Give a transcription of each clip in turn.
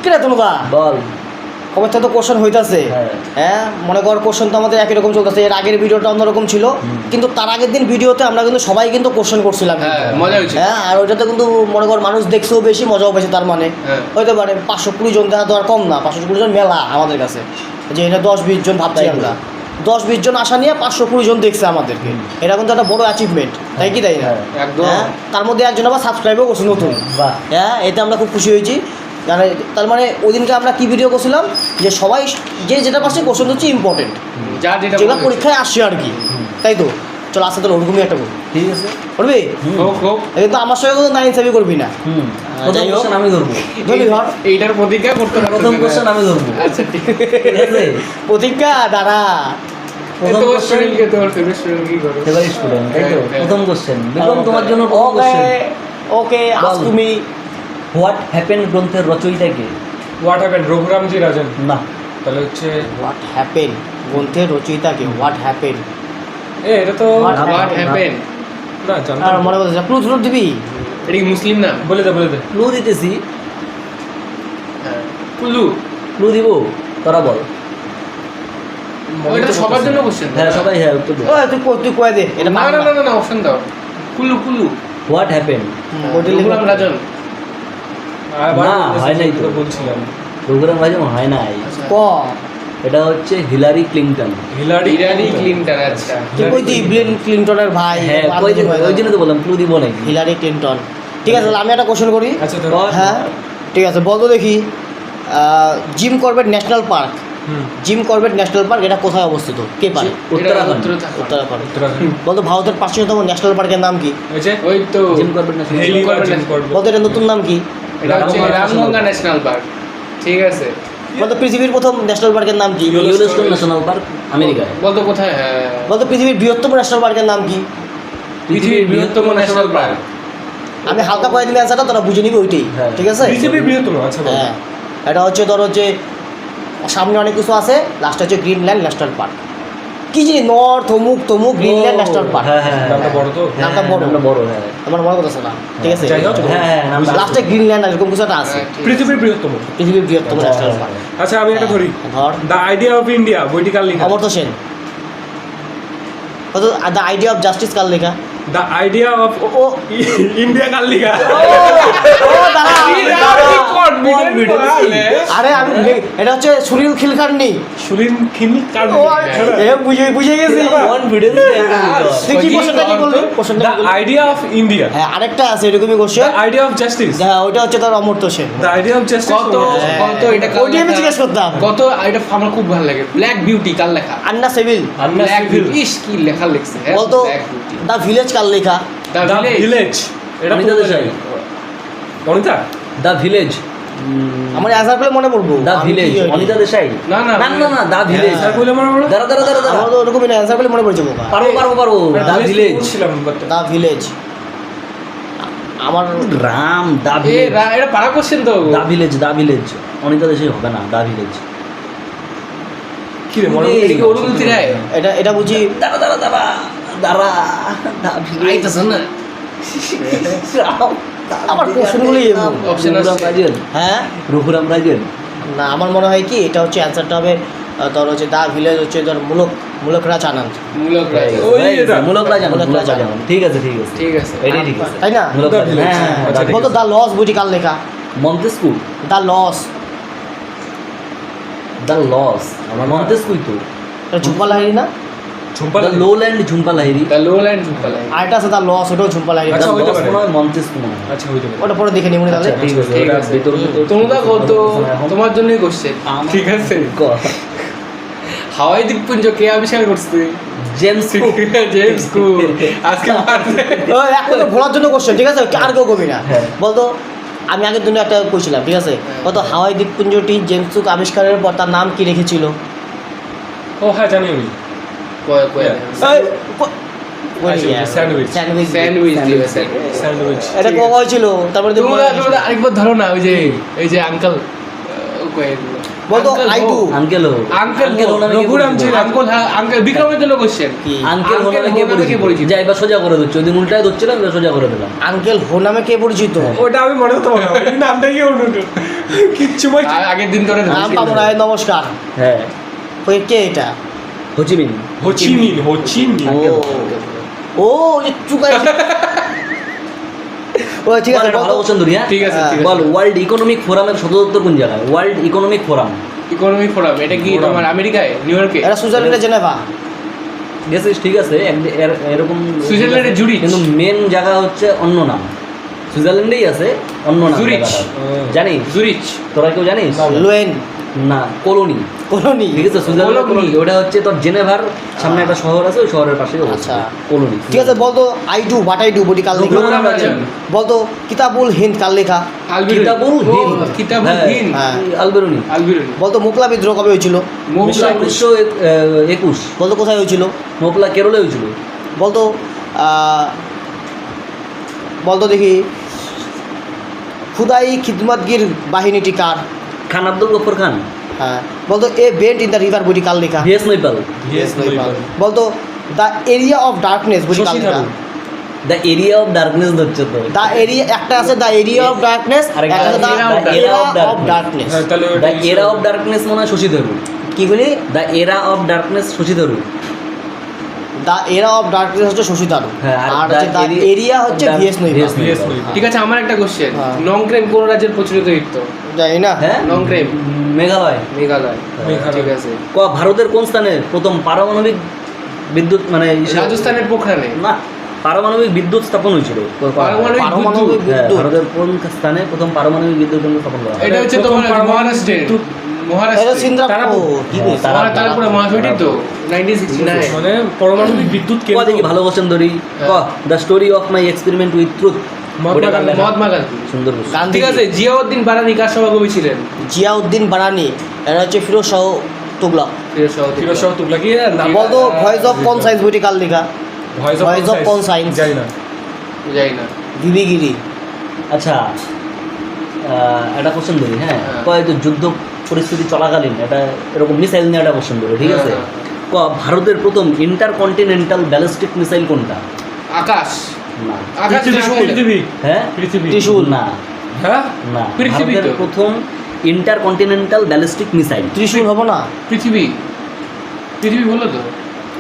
কিরে তোমরা বল কবে তো কোশ্চেন হইতাছে হ্যাঁ মনে কর কোশ্চেন তো আমাদের একই রকম চলতেছে এর আগের ভিডিওটা অন্যরকম ছিল কিন্তু তার আগের দিন ভিডিওতে আমরা কিন্তু সবাই কিন্তু কোশ্চেন করছিলাম মজা হয়েছে হ্যাঁ আর ওইটাতে কিন্তু মনে কর মানুষ দেখছেও বেশি মজাও বেশি তার মানে হইতে পারে 520 জন দেখা তো আর কম না 520 জন মেলা আমাদের কাছে যে এটা 10-20 জন ভাবছি আমরা 10-20 জন আশা নিয়ে 520 জন দেখছে আমাদেরকে এটা কিন্তু একটা বড় অ্যাচিভমেন্ট তাই কি তাই না একদম তার মধ্যে একজন আবার সাবস্ক্রাইবও করছে নতুন হ্যাঁ এতে আমরা খুব খুশি হয়েছি মানে তার মানে ওই দিনকে আমরা কি ভিডিও করছিলাম যে সবাই যে যেটা পাচ্ছে কোশ্চেন হচ্ছে ইম্পর্টেন্ট যেটা পরীক্ষায় আসছে আর কি তাই তো চলো আসতে তো ওরকমই একটা করবো ঠিক আছে করবি কিন্তু আমার সঙ্গে কিন্তু নাইন সেভি করবি না প্রথম কোশ্চেন আমি ধরবো ধরবি ধর এইটার প্রতিজ্ঞা করতে হবে প্রথম কোশ্চেন আমি ধরবো আচ্ছা ঠিক আছে প্রতিজ্ঞা দাঁড়া প্রথম কোশ্চেন কে তোমার ফেভারিট স্টুডেন্ট কি করে ফেভারিট স্টুডেন্ট তাই তো প্রথম কোশ্চেন বিক্রম তোমার জন্য প্রথম ওকে কোশ্চেন ওকে আজ বল। তুমি হোয়াট হ্যাপেন গ্রন্থের রচয়িতা কে হোয়াট হ্যাপেন রঘুরামজি রাজন না তাহলে হচ্ছে হোয়াট হ্যাপেন গ্রন্থের রচয়িতাকে হোয়াট হ্যাপেন এটা তো What হোয়াট হ্যাপেন না আর জানতাম মনে করতে ক্লু দিবি এটা কি মুসলিম না বলে দে ক্লু দিতেছি কুলু ক্লু দিব তোরা বল ওইটা সবার জন্য কোশ্চেন হ্যাঁ সবাই হ্যাঁ উত্তর দে তুই কয়ে দে এটা না না না না অপশন দাও কুলু কুলু হোয়াট হ্যাপেন রঘুরাম রাজন না, হয় নাই তো। বলছিলাম রঘুরাম রাজন হয় নাই ক এটা হচ্ছে Hillary Clinton Hillary Hillary Clinton আচ্ছা তুই কই দিই বিল ক্লিনটনের ভাই হ্যাঁ ওই জন্য তো বললাম ক্লু দিব নাকি হিলারি ক্লিনটন ঠিক আছে তাহলে আমি একটা কোশ্চেন করি আচ্ছা ধরো হ্যাঁ ঠিক আছে বল তো দেখি Jim Corbett national park Jim Corbett national park এটা কোথায় অবস্থিত কে পারে উত্তরাখণ্ড উত্তরাখণ্ড উত্তরাখণ্ড বলতো ভারতের 500তম ন্যাশনাল পার্কের নাম কি হয়েছে ওই তো জিম করবেট না হেলি বা জিম করবে বলতো এটা নতুন নাম কি এটা হচ্ছে রামগঙ্গা ন্যাশনাল পার্ক ঠিক আছে বলতো পৃথিবীর প্রথম ন্যাশনাল পার্কের নাম কি ইয়েলোস্টোন ন্যাশনাল পার্ক আমেরিকায় বলতো কোথায় হ্যাঁ বলতো পৃথিবীর বৃহত্তম ন্যাশনাল পার্কের নাম কি পৃথিবীর বৃহত্তম ন্যাশনাল পার্ক আমি হালকা করে দিলে অ্যান্সারটা তোরা বুঝে নিবি ওইটাই হ্যাঁ। ঠিক আছে পৃথিবীর বৃহত্তম আচ্ছা বলো। হ্যাঁ এটা হচ্ছে ধর হচ্ছে সামনে অনেক কিছু আছে লাস্টে হচ্ছে গ্রিনল্যান্ড ন্যাশনাল পার্ক কি জিনিস নর্থ অমুক তমুক গ্রিনল্যান্ড ন্যাশনাল পার্ক হ্যাঁ হ্যাঁ নামটা বড় তো নামটা বড়। নামটা বড় হ্যাঁ আমার মনে করতেছে না ঠিক আছে যাই হোক, হ্যাঁ হ্যাঁ নামটা লাস্টে গ্রিনল্যান্ড এরকম কিছু একটা আছে হ্যাঁ, ঠিক আছে। পৃথিবীর বৃহত্তম পৃথিবীর বৃহত্তম ন্যাশনাল পার্ক আচ্ছা আমি একটা ধরি ধর দ্য আইডিয়া অফ ইন্ডিয়া বইটি কার লেখা অমর্ত্য সেন কত দ্য আইডিয়া অফ জাস্টিস কার লেখা দ্য আইডিয়া অফ ও ইন্ডিয়া কার লেখা ও দাঁড়া আরে আমি এটা হচ্ছে সুনীল খিলকার্নি সুলিন খিল কার বুঝে গেছি কোন ভিডিও তুই কি কোশ্চেনটা কি বললি কোশ্চেনটা দ্য আইডিয়া অফ ইন্ডিয়া হ্যাঁ আরেকটা আছে এরকমই question the idea of justice হ্যাঁ ওইটা হচ্ছে তার Amartya Sen the idea of justice কত কত এটা কার ওইটাই আমি লেখা? জিজ্ঞেস করতাম কত এটা আমার খুব ভালো লাগে ব্ল্যাক বিউটি কার লেখা আন্না সেভিল আন্না ব্ল্যাক সিভিল বিউটি ইস কি লেখা লিখছে হ্যাঁ বলতো ব্ল্যাক বিউটি দ্য ভিলেজ কার লেখা দ্য দ্য ভিলেজ ভিলেজ এটা অনিতা দেশাই অনিতা দ্য ভিলেজ আমার অ্যান্সার পেলে মনে পড়বো দ্য আমি ভিলেজ কি হইনি। অনিতা দেশাই না না না না না দ্য ভিলেজ স্যার বলে মনে পড়লো দাঁড়া দাঁড়া দাঁড়া দাঁড়া আমার তো ওরকমই না অ্যান্সার পেলে মনে পড়ছে বোকা পারবো দ্য ভিলেজ ছিলাম বাট দ্য ভিলেজ আমার রাম দ্য এ ভিলেজ এটা পারা কোশ্চেন তো দ্য ভিলেজ অনিতা দেশাই হবে না দ্য ভিলেজ কি রে মনে এটা কি অরুণতি রায় এটা এটা বুঝি দাঁড়া দাঁড়া দাঁড়া দাঁড়া দ্য ভিলেজ আইতাছে না আমার কোশ্চেনগুলোই এমন। Option রঘুরাম আছে। রাজন হ্যাঁ রঘুরাম রাজন না আমার মনে হয় কি এটা হচ্ছে অ্যান্সারটা হবে তোর হচ্ছে দ্য ভিলেজ হচ্ছে তোর মুলকরাজ আনন্দ মূলক রায় ওই এটা। মূলক রাজন মূলক মূলক রাজন। রাজন ঠিক আছে ঠিক আছে ঠিক আছে এটাই ঠিক আছে তাই না মূলক দ্য রাজন ভিলেজ। হ্যাঁ হ্যাঁ, আচ্ছা, দ্য ঠিক বলতো আছে। দ্য লস বুঝি কার লেখা Montesquieu the laws the laws Montesquieu তো এটা ঝুম্পা লাহিরি না Jhumpa the lowland Jhumpa Lahiri the lowland ঝুম্পালাই আর একটা আছে দ্য লস ওটাও ঝুম্পা লাহিরি আচ্ছা, দ্য হইতে লস পারে। মনে হয় মন্তেস্কু মনে হয় আচ্ছা হইতে পারে ওটা পরে দেখে নিবনি তাহলে আচ্ছা, ঠিক আছে ঠিক ওটা আছে বিতর্ক তো- তোমরা কত এখন- তোমার জন্যই কোশ্চেন ঠিক আছে হাওয়াই দ্বীপপুঞ্জ কে আবিষ্কার করছে জেমস কুক জেমস কুক আজকে পারবে। ওই এখন তো ঘোরার জন্য কোশ্চেন ঠিক আছে আর কেউ কবি না হ্যাঁ। বলতো আমি আগের দিনে একটা কইছিলাম ঠিক আছে কত হাওয়াই দ্বীপপুঞ্জটি জেমস কুক আবিষ্কারের পর তার নাম কি রেখেছিল ও হ্যাঁ জানি আমি কয় কয় স্যান্ডউইচ। স্যান্ডউইচ স্যান্ডউইচ দিবে স্যান্ডউইচ স্যান্ডউইচ এটা কবে হয়েছিল তারপরে দিয়ে তোমরা তোমরা আরেকবার ধরো না ওই যে এই যে আঙ্কেল বলতো আইটু আঙ্কেল আঙ্কেল নামে কে রঘুরাম পরিচিত? জি আঙ্কেল আঙ্কেল বিক্রমের জন্য কোশ্চেন কি আঙ্কেল আঙ্কেল হোনামে কে হোনামে কে পরিচিত পরিচিত? যা এবার সোজা করে দিচ্ছি ওই দিন উল্টায় ধরছিলাম এবার সোজা করে দিলাম আঙ্কেল হো নামে কে পরিচিত ওটা আমি মনে হতো না এই নামটা কি অন্য কিচ্ছু বই আগের দিন ধরে নাম পাবো না, নমস্কার। হ্যাঁ ওই কে এটা? হোচিমিন হোচিমিন ও যে চুকাই। ও ঠিক আছে, ভালো কোশ্চেন ধরি। হ্যাঁ ঠিক আছে, ঠিক বল, আছে। ওয়ার্ল্ড ইকোনমিক ফোরামের সদর দপ্তর কোন জায়গায়? World economic forum. Economic forum এটা কি ফোরাম। তোমার আমেরিকায়, নিউ ইয়র্কে? এটা সুইজারল্যান্ডে জেনেভা। গেছিস, ঠিক আছে, এরকম সুইজারল্যান্ডের জুরিচ। কিন্তু মেন জায়গা হচ্ছে অন্য নাম। সুইজারল্যান্ডেই আছে অন্য নাম জুরিচ। জায়গাটার। জানিস? জুরিচ। তোরা কেউ জানিস? লোয়েন না, কলোনি। কলোনি। ঠিক আছে, সুইজারল্যান্ড কলোনি। কলোনি। ওটা হচ্ছে তোর জেনেভার সামনে একটা শহর আছে, ওই শহরের পাশে আচ্ছা। কলোনি। ঠিক আছে, বলতো I do what I do body কাল লেখা। রঘুনাথ রাজন। বলতো কিতাবুল হিন্দ কাল লেখা। কিতাবুল হিন্দ। কিতাবুল হ্যাঁ, হিন্দ। হ্যাঁ। আলবেরুনি। আলবিরুনি। বলতো মোকলা বিদ্রোহ কবে হয়েছিল? মোগলা 1921। বলতো কোথায় হয়েছিল? মোপলা কেরলে হয়েছিল। বলতো বলতো দেখি খুদাই খিদমতগির বাহিনীটি কার? খান আব্দুল গফর খান। হ্যাঁ। বলতো a bend in the river বডি কাল লেখা। ভিএস নৈপাল। বলতো দ্য এরিয়া অফ ডার্কনেস বডি কাল লেখা। দ্য এরিয়া অফ ডার্কনেস হচ্ছে তো। দ্য এরিয়া একটা আছে দ্য এরিয়া অফ ডার্কনেস, আরেকটা একটা আছে দ্য আছে এরা অফ ডার্কনেস। তাহলে দ্য এরা অফ ডার্কনেস মনে হয় শশী থারুর। কি বলি? দ্য এরা of darkness Shashi Tharoor. The এরা অফ ডার্কনেস হচ্ছে শশী থারুর, হ্যাঁ, আর আর হচ্ছে দ্য এরিয়া হচ্ছে ভিএস নৈপাল। VS নৈপাল। ঠিক আছে, আমার একটা কোশ্চেন। হ্যাঁ। নংক্রেম কোন রাজ্যের প্রচলিত নৃত্য? জানি না। হ্যাঁ, নংক্রেম। মেঘালয়। মেঘালয়। মেঘালয়। ঠিক আছে। ভারতের কোন স্থানে প্রথম পারমাণবিক বিদ্যুৎ মানে রাজস্থানের পোখরানে। না, পারমাণবিক বিদ্যুৎ স্থাপন হয়েছিল? পারমাণবিক পারমাণবিক বিদ্যুৎ। হ্যাঁ, বিদ্যুৎ। ভারতের কোন স্থানে প্রথম পারমাণবিক বিদ্যুৎ কেন্দ্র স্থাপন করা হয়? এটা হচ্ছে প্রথম তোমার পারমাণবিক মহারাষ্ট্রে। বিদ্যুৎ। এটা মহারাষ্ট্রে। সিন্দ্রাপুর। তারাপুর। কি বলছিস? তারাপুর। তারপরে মহারাষ্ট্র তো 1969। মানে পারমাণবিক বিদ্যুৎ ক কেন্দ্র। দেখি ভালো কোশ্চেন ধরি। The story of my experiment with truth. Mahatma Gandhi. সুন্দর কোশ্চেন। গান্ধী। ঠিক আছে, জিয়াউদ্দিন বারানি কার সভাকবি ছিলেন? জিয়াউদ্দিন বারানি, এটা হচ্ছে ফিরোজ শাহ তুগলক। ফিরোজ শাহ তুগলকি। বলতো ভয়েস অফ কনসাইন্স বইটি কার লেখা? Voice Voice of Conscience। জানি না। যাই না। ভিভি গিরি। আচ্ছা, একটা কোশ্চেন ধরি। হ্যাঁ, হ্যাঁ। কয় তো যুদ্ধ পরিস্থিতি চলাকালীন এটা এরকম মিসাইল নিয়ে একটা কোশ্চেন ধরি। ঠিক আছে, হ্যাঁ, ক ভারতের প্রথম ইন্টারকন্টিনেন্টাল ব্যালিস্টিক মিসাইল কোনটা? আকাশ। না। আকাশ পৃথিবী। হ্যাঁ, পৃথিবী। ত্রিশূল। না, হ্যাঁ, না, পৃথিবী ভারতের তো। প্রথম ইন্টারকন্টিনেন্টাল ব্যালিস্টিক মিসাইল। ত্রিশূল হবো না? পৃথিবী। পৃথিবী বললো তো।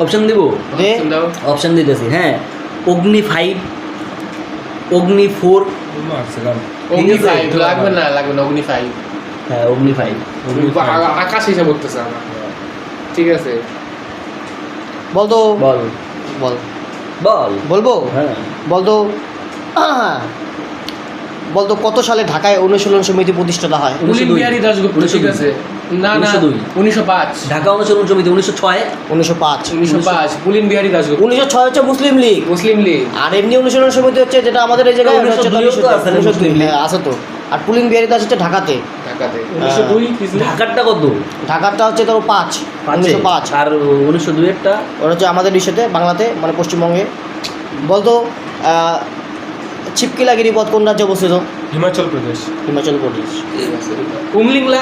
অপশন দিব? দে। Option দাও। অপশন দিতেছি। হ্যাঁ, অগ্নি 5, অগ্নি 4। মারছিলাম। অগ্নি আছে? 5 লাগবে না, লাগবে না অগ্নি 5। হ্যাঁ, অগ্নি 5। আকাশ হিসাব করতেছে আমার। ঠিক আছে। বলতো বল বল বল। বলবো? হ্যাঁ, বলতো বলতো কত সালে ঢাকায় অনুশীলন সমিতি প্রতিষ্ঠাতা হয়? পুলিন বিহারী দাশগুপ্ত। ঠিক আছে। না না, 1902 1905। ঢাকা অনুশীলন সমিতি 1906। 1905। 1905 পুলিন বিহারী দাশগুপ্ত। 1906 হচ্ছে মুসলিম লীগ। মুসলিম লীগ। আর এমনি অনুশীলন সমিতি হচ্ছে যেটা আমাদের এই জায়গায়, এটা হচ্ছে 1902 তো আছে, 1902 হ্যাঁ, আছে তো। আর পুলিন বিহারী দাস হচ্ছে ঢাকাতে। ঢাকাতে। 1902 ঢাকারটা কত? ঢাকারটা হচ্ছে তোর 5, 1905। আর 1902 এরটা ওটা হচ্ছে আমাদের ইসেতে বাংলাতে, মানে পশ্চিমবঙ্গে। বলতো ছিপকিলাগিরি পথ কোন রাজ্যে অবস্থিত? হিমাচল প্রদেশ। হিমাচল প্রদেশ। ঠিক আছে। উমলিংলা।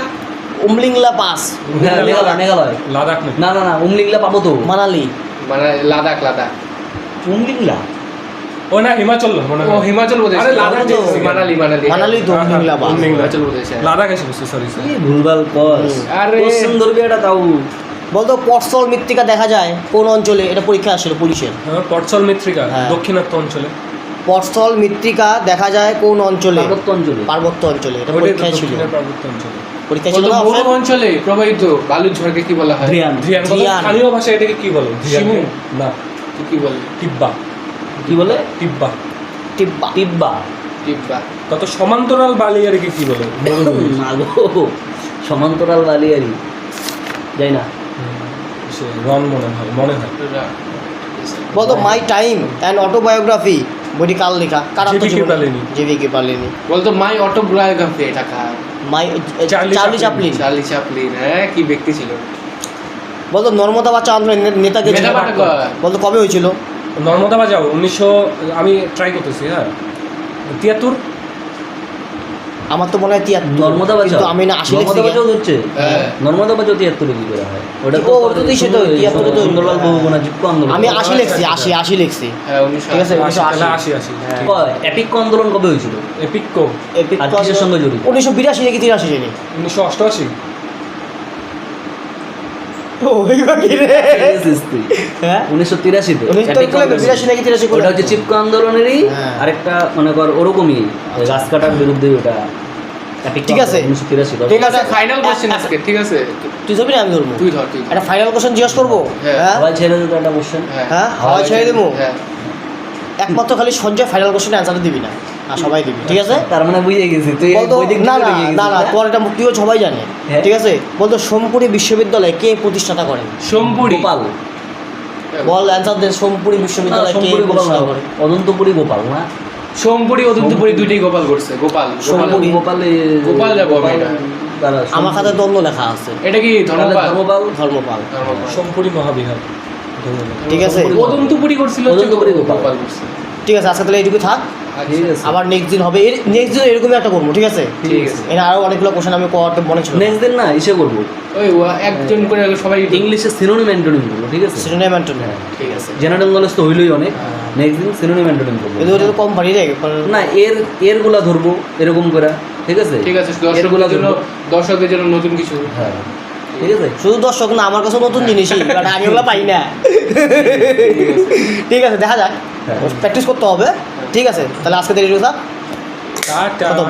উমলিংলা পাস। হ্যাঁ, মেঘালয়। লাদাখ নাকি? না না না, উমলিংলা পাবো তো। মানালি। মানে লাদাখ। লাদাখ। উমলিংলা ও না, হিমাচল মনে ও হয়। হিমাচল প্রদেশ। আরে লাদাখ তো। মানালি। মানালি। মানালি তো উমলিংলা পাস। হিমাচল প্রদেশ। হ্যাঁ। লাদাখ এসে বসে, সরি কি ভুলভাল কস। আরে। কোশ্চেন ধরবি এটা তাও। বলতো পটসল মৃত্তিকা দেখা যায় কোন অঞ্চলে? এটা পরীক্ষা আসছিল পুলিশের। হ্যাঁ, পটসল মৃত্তিকা হ্যাঁ। দক্ষিণাত্য অঞ্চলে। পটসল মৃত্তিকা দেখা যায় কোন অঞ্চলে? পার্বত্য অঞ্চলে। পার্বত্য অঞ্চলে। এটা ওইটাই তো পরীক্ষায় ছিল। দক্ষিণের পার্বত্য অঞ্চলে। পরীক্ষা ছিল বলতো না মরু option? অঞ্চলে প্রবাহিত বালুর ঝড়কে কি বলা হয়? ধ্রিয়ান। ধ্রিয়ান বলে ধ্রিয়ান। স্থানীয় ভাষায় এটাকে কি বলে? ধ্রিয়ান শিমু। না, তো কি বলে? টিব্বা। কি বলে? টিব্বা। টিব্বা। টিব্বা। টিব্বা। কত সমান্তরাল বালিয়ারিকে কি বলে? না গো, সমান্তরাল বালিয়ারি যাই না। সে রন মনে হয়। বলতো মাই টাইম অ্যান্ড অটোবায়োগ্রাফি বইটি কার লেখা? কার JVK আত্মজীবনী? পালেনি। JVK পালেনি। বলতো মাই অটোবায়োগ্রাফি এটা কার? My Charlie Charlie Chaplin. Chaplin. Charlie Chaplin. হ্যাঁ, কি ব্যক্তি ছিল। বলতো নর্মদা বাচ্চা আন্দোলনের নেতা কে ছিল? মেধা পাটকর। বলতো কবে হয়েছিল? নর্মদা বাজাও 1900, আমি ট্রাই করতেছি। হ্যাঁ, 73। আমার তো মনে হয় 73 নর্মদা বাজার কিন্তু আমি না 80 লিখছি নর্মদা বাজার হচ্ছে হ্যাঁ। নর্মদা বাজার 73 কি করে হয় ওটা ও, ওটা তো সেটা, 73 তো- সুন্দরলাল বহুগুণা যুক্ত আন্দোলন আমি 80 লিখছি 80 লিখছি হ্যাঁ 1980 ঠিক আছে। 80 1980 80 হ্যাঁ। এপিক আন্দোলন কবে হয়েছিল এপিকো এপিক আর কিসের সঙ্গে জড়িত 1982 নাকি 83 জানি 1988 ওই বাকি রে হ্যাঁ 1983 তে 82 নাকি 83 ওটা হচ্ছে চিপকো আন্দোলনেরই হ্যাঁ। আরেকটা মনে কর ওরকমই গাছ কাটার বিরুদ্ধে ওটা epic ঠিক আছে। 1983 ঠিক আছে ফাইনাল কোশ্চেন আজকে ঠিক আছে তুই যাবি না আমি ধরবো তুই ধর তুই ধর। একটা ফাইনাল কোশ্চেন জিজ্ঞেস করবো হ্যাঁ। হ্যাঁ সবাই ছেড়ে দিত একটা কোশ্চেন হ্যাঁ হাওয়া ছেড়ে দেবো হ্যাঁ একমাত্র খালি সঞ্জয় ফাইনাল কোশ্চেন অ্যান্সার দিবি না আর সবাই দিবি ঠিক আছে তার মানে বুঝে গেছি তুই বলতো বৈদিক না যুগে না ঢুকে গেছিস, না না তোর এটা মুক্তিও সবাই জানে হ্যাঁ। ঠিক আছে বলতো সোমপুরি বিশ্ববিদ্যালয় কে প্রতিষ্ঠাতা করেন সোমপুরি গোপাল বল অ্যান্সার দে সোমপুরি বিশ্ববিদ্যালয় কে সোমপুরি গোপাল না প্রতিষ্ঠাতা করেন অদন্তপুরি গোপাল না সোমপুরি অদন্তপুরি দুইটাই গোপাল করছে গোপাল সোমপুরি। গোপাল গোপাল যাবো আমি এটা। আমার খাতায় দ্বন্দ্ব লেখা আছে এটা কি ধর্মপাল ধর্মপাল ধর্মপাল ধর্মপাল। সম্পুরি মহাবিহার ধন্যবাদ। ঠিক আছে অদন্তপুরি করছিল হচ্ছে অদন্তপুরি গোপাল। গোপাল করছে ঠিক আছে আজকে তাহলে এইটুকু থাক ঠিক আছে আবার নেক্সট দিন হবে নেক্সট দিন এরকমই একটা করবো ঠিক আছে ঠিক আছে এখানে আরো অনেকগুলো কোশ্চেন আমি করতে মনে ছিল নেক্সট দিন না ইসে করবো ওই একজন করে সবাই ইংলিশে সিনোনিম অ্যান্টোনিম করবো ঠিক আছে সিনোনিম অ্যান্টোনিম ঠিক আছে জেনারেল নলেজ তো হইলই অনেক নেক্সট দিন সিনোনিম অ্যান্টোনিম করবো কিন্তু ওটা তো কম পারি রে না এর গুলা ধরবো এরকম করে ঠিক আছে ঠিক আছে এরগুলা দর্শকদের জন্য ধরবো। দর্শকদের জন্য নতুন কিছু হ্যাঁ ঠিক আছে শুধু দর্শক না আমার কাছে নতুন জিনিসই বাট আমি ওগুলো পাই না ঠিক আছে দেখা যাক হ্যাঁ। প্র্যাকটিস করতে হবে ঠিক আছে তাহলে আজকে দেরি থাক টাটা খতম